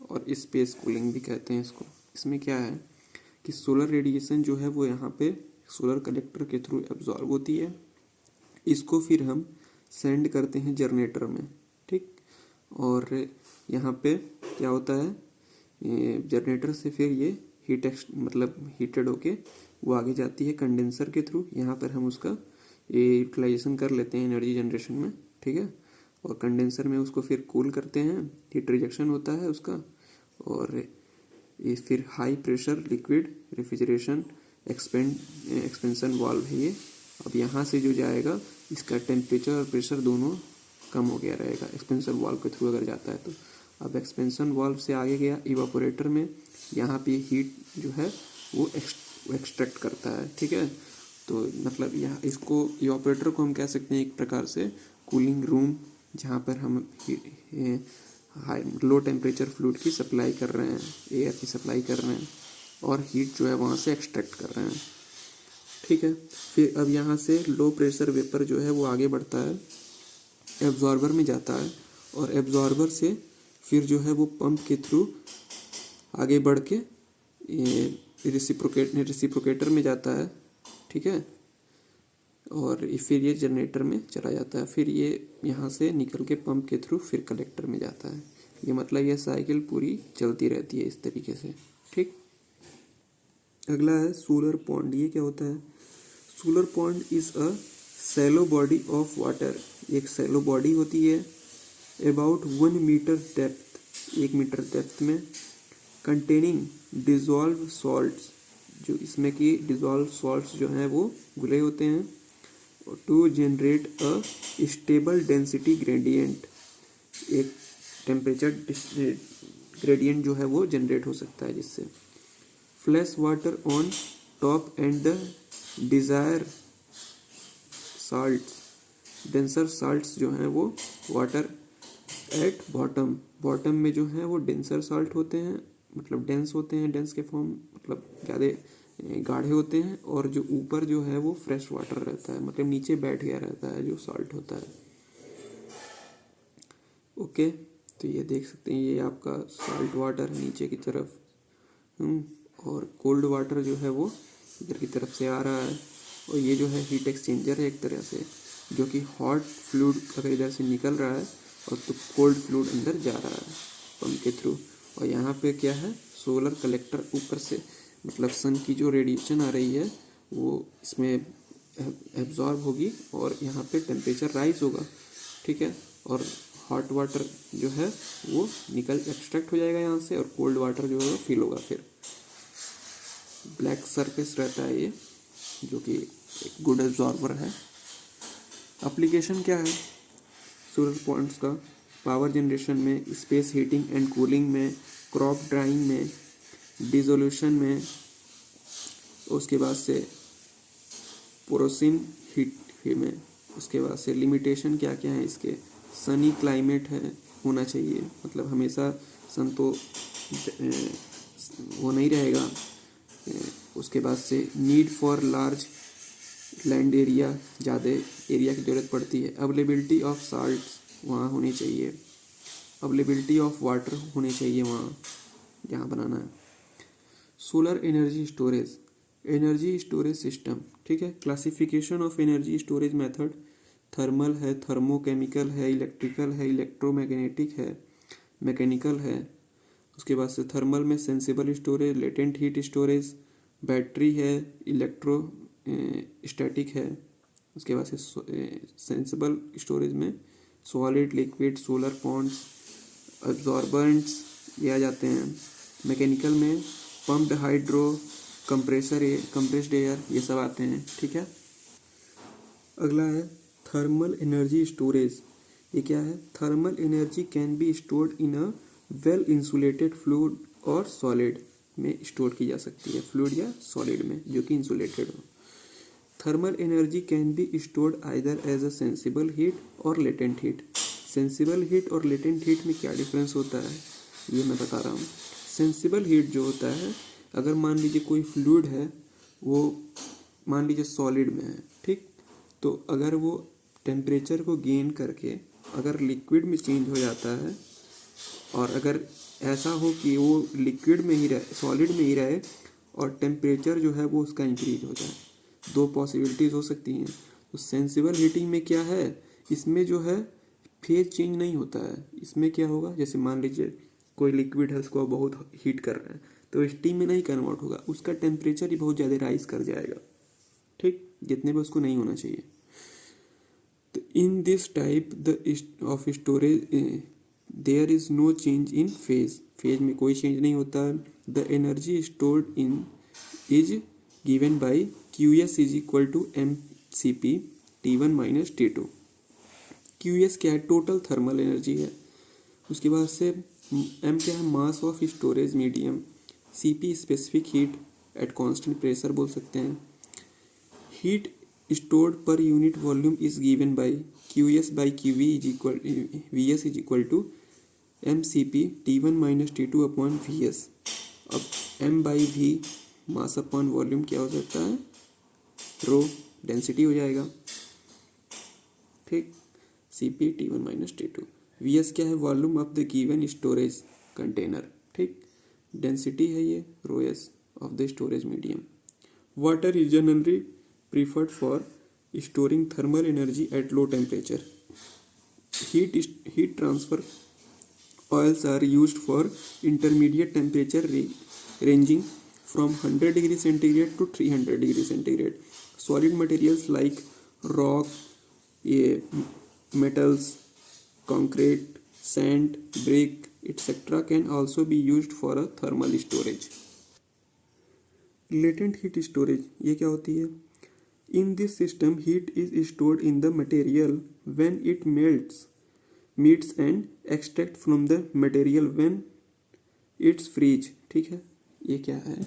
और स्पेस कूलिंग भी कहते हैं इसको। इसमें क्या है कि सोलर रेडिएशन जो है वो यहाँ पे सोलर कलेक्टर के थ्रू एब्जॉर्ब होती है, इसको फिर हम सेंड करते हैं जनरेटर में। ठीक, और यहाँ पे क्या होता है, जनरेटर से फिर ये मतलब हीटेड होके वो आगे जाती है कंडेंसर के थ्रू, यहाँ पर हम उसका ये यूटिलाइजेशन कर लेते हैं एनर्जी जनरेशन में। ठीक है, और कंडेंसर में उसको फिर कूल करते हैं, हीट रिजेक्शन होता है उसका, और ये फिर high pressure liquid refrigeration expansion valve है ये। अब यहाँ से जो जाएगा इसका टेम्परेचर और प्रेशर दोनों कम हो गया रहेगा एक्सपेंशन वाल्व के थ्रू अगर जाता है तो। अब एक्सपेंशन वाल्व से आगे गया इवापोरेटर में, यहाँ पे हीट जो है वो एक्सट्रैक्ट करता है। ठीक है, तो मतलब यहाँ इसको इवापोरेटर को हम कह सकते हैं एक प्रकार से कूलिंग रूम, जहाँ पर हम हाई लो टेम्परेचर फ्लूइड की सप्लाई कर रहे हैं, एयर की सप्लाई कर रहे हैं और हीट जो है वहाँ से एक्सट्रैक्ट कर रहे हैं। ठीक है, फिर अब यहाँ से लो प्रेशर वेपर जो है वो आगे बढ़ता है, एब्जॉर्बर में जाता है और एब्जॉर्बर से फिर जो है वो पंप के थ्रू आगे बढ़ के रिसिप्रोकेटर में जाता है। ठीक है, और फिर ये जनरेटर में चला जाता है, फिर ये यहाँ से निकल के पंप के थ्रू फिर कलेक्टर में जाता है। ये मतलब ये साइकिल पूरी चलती रहती है इस तरीके से। ठीक, अगला है सोलर पॉन्ड। ये क्या होता है? Solar pond is a shallow body of water. एक सैलो बॉडी होती है about 1 metre depth, 1 metre depth में, कंटेनिंग डिजॉल्व सॉल्ट्स, जो इसमें कि डिजॉल्व सॉल्ट्स जो हैं वो घुले होते हैं, to generate a stable density gradient. एक टेम्परेचर ग्रेडियंट जो है वो जनरेट हो सकता है जिससे। Fresh water on top and the desire salts, denser salts जो हैं वो वाटर एट बॉटम, बॉटम में जो है वो डेंसर साल्ट होते हैं, मतलब डेंस होते हैं, डेंस के फॉर्म मतलब ज़्यादा गाढ़े होते हैं, और जो ऊपर जो है वो फ्रेश वाटर रहता है, मतलब नीचे बैठ गया रहता है जो साल्ट होता है। ओके, तो ये देख सकते हैं ये आपका साल्ट वाटर नीचे की तरफ, और कोल्ड वाटर जो है वो इधर की तरफ से आ रहा है, और ये जो है हीट एक्सचेंजर है एक तरह से, जो कि हॉट फ्लूइड अगर इधर से निकल रहा है और तो कोल्ड फ्लूइड अंदर जा रहा है पंप के थ्रू। और यहाँ पे क्या है, सोलर कलेक्टर ऊपर से, मतलब सन की जो रेडिएशन आ रही है वो इसमें एब्जॉर्ब होगी और यहाँ पे टेम्परेचर राइज होगा। ठीक है, और हॉट वाटर जो है वो निकल एक्सट्रैक्ट हो जाएगा यहाँ से, और कोल्ड वाटर जो है वो फिल होगा। फिर ब्लैक सरफेस रहता है ये, जो कि एक गुड एब्जॉर्बर है। एप्लीकेशन क्या है सोलर पॉइंट्स का? पावर जनरेशन में, स्पेस हीटिंग एंड कूलिंग में, क्रॉप ड्राइंग में, डिसोल्यूशन में, उसके बाद से पोरोसिन हीट में, उसके बाद से लिमिटेशन क्या क्या है इसके, सनी क्लाइमेट है होना चाहिए, मतलब हमेशा सन तो वो नहीं रहेगा। उसके बाद से need for large land area, ज़्यादा एरिया की ज़रूरत पड़ती है। अवेलेबिलिटी ऑफ साल्ट्स वहाँ होनी चाहिए, अवेलेबिलिटी ऑफ वाटर होनी चाहिए वहाँ जहाँ बनाना है। Solar energy storage, energy storage system. ठीक है, classification of energy storage method, thermal है, थर्मोकेमिकल है, इलेक्ट्रिकल है, इलेक्ट्रोमैग्नेटिक है, मैकेनिकल है। उसके बाद से थर्मल में sensible storage, latent heat storage, battery है, इलेक्ट्रो स्टैटिक है। उसके बाद से सेंसिबल स्टोरेज में solid, liquid, solar ponds, absorbents ये आ जाते हैं। मैकेनिकल में पम्प्ड हाइड्रो, कंप्रेस्ड एयर, ये सब आते हैं। ठीक है, अगला है थर्मल एनर्जी स्टोरेज। ये क्या है? Thermal energy can be stored in a well insulated fluid और सॉलिड में स्टोर की जा सकती है, फ्लूइड या सॉलिड में जो कि इंसुलेटेड हो। Thermal energy can be stored either as a sensible heat और लेटेंट हीट। सेंसिबल हीट और लेटेंट हीट में क्या डिफरेंस होता है ये मैं बता रहा हूँ। सेंसिबल हीट जो होता है, अगर मान लीजिए कोई फ्लूइड है, वो मान लीजिए सॉलिड में है, ठीक, तो अगर वो टेम्परेचर को गेन करके अगर लिक्विड में चेंज हो जाता है, और अगर ऐसा हो कि वो लिक्विड में ही रहे, सॉलिड में ही रहे, और टेम्परेचर जो है वो उसका इंक्रीज हो जाए, दो पॉसिबिलिटीज़ हो सकती हैं। तो सेंसिबल हीटिंग में क्या है, इसमें जो है फेज चेंज नहीं होता है। इसमें क्या होगा, जैसे मान लीजिए कोई लिक्विड है, उसको बहुत हीट कर रहे हैं, तो स्टीम में नहीं कन्वर्ट होगा, उसका टेम्परेचर ही बहुत ज़्यादा राइज कर जाएगा, ठीक, जितने भी उसको नहीं होना चाहिए। तो in this type of storage there is no change in phase, phase में कोई चेंज नहीं होता है। The energy stored in is given by QS is equal to MCP T1 minus T2। QS क्या है? टोटल थर्मल एनर्जी है। उसके बाद से M क्या है? Mass of storage medium, CP specific heat at constant pressure बोल सकते हैं। Heat stored per unit volume is given by Qs by Qv is equal Vs is equal to mCp T1 minus T2 upon Vs। अब m by v mass upon volume क्या हो सकता है, rho density हो जाएगा, ठीक। Cp T1 minus T2, Vs क्या है, volume of the given storage container, ठीक। डेंसिटी है ये rho S of the storage medium. Water is generally preferred for storing thermal energy at low temperature. Heat transfer oils are used for intermediate temperature ranging from 100 degree centigrade to 300 degree centigrade. Solid materials like rock, metals, concrete, sand, brick, etc. can also be used for a thermal storage. Latent heat storage ये क्या होती है? In this system, heat is stored in the material when it meets and extract from the material when it's freeze, ठीक है। ये क्या है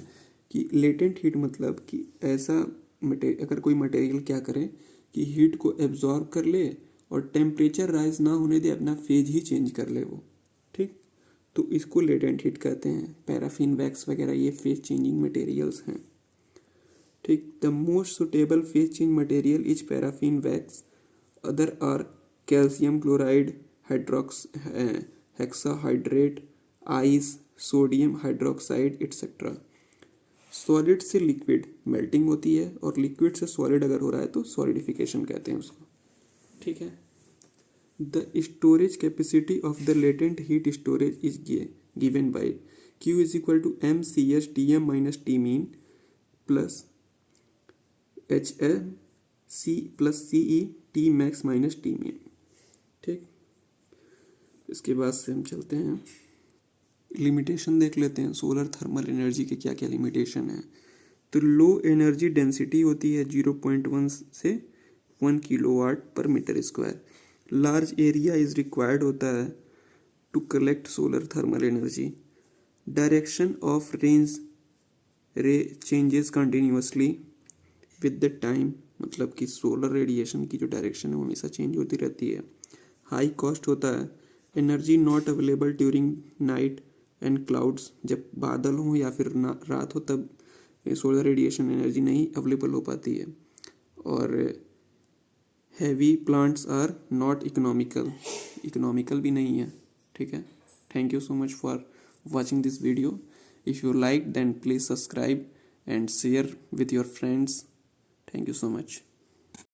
कि latent heat मतलब कि ऐसा अगर कोई मटेरियल क्या करे कि हीट को एब्जॉर्ब कर ले और टेम्परेचर राइज ना होने दे, अपना फेज ही चेंज कर ले वो, ठीक। तो इसको लेटेंट हीट कहते हैं। पैराफिन, वैक्स वगैरह ये फेज चेंजिंग मटेरियल्स हैं, ठीक। The most suitable phase change material is paraffin, wax. Other are calcium chloride, hexahydrate, ice, sodium hydroxide etcetera. Solid से लिक्विड मेल्टिंग होती है और लिक्विड से सॉलिड अगर हो रहा है तो सॉलिडिफिकेशन कहते हैं उसको, ठीक है। The storage capacity of the latent heat storage is given by Q is equal to M C H T M minus T mean plus H M C plus C E T max minus T mean, ठीक। इसके बाद से हम चलते हैं, limitation देख लेते हैं सोलर थर्मल एनर्जी के क्या क्या लिमिटेशन है। तो लो एनर्जी डेंसिटी होती है 0.1 से 1 किलोवाट पर metre square. Large area is required होता है to collect solar thermal energy. Direction of range ray changes continuously with the time, मतलब कि सोलर रेडिएशन की जो डायरेक्शन है वो हमेशा चेंज होती रहती है। हाई कॉस्ट होता है। Energy not available during night and clouds, जब बादल हो या फिर रात हो तब सोलर रेडिएशन एनर्जी नहीं अवेलेबल हो पाती है। और heavy plants are not economical भी नहीं है, ठीक है। Thank you so much for watching this video. If you like, then please subscribe and share with your friends. Thank you so much.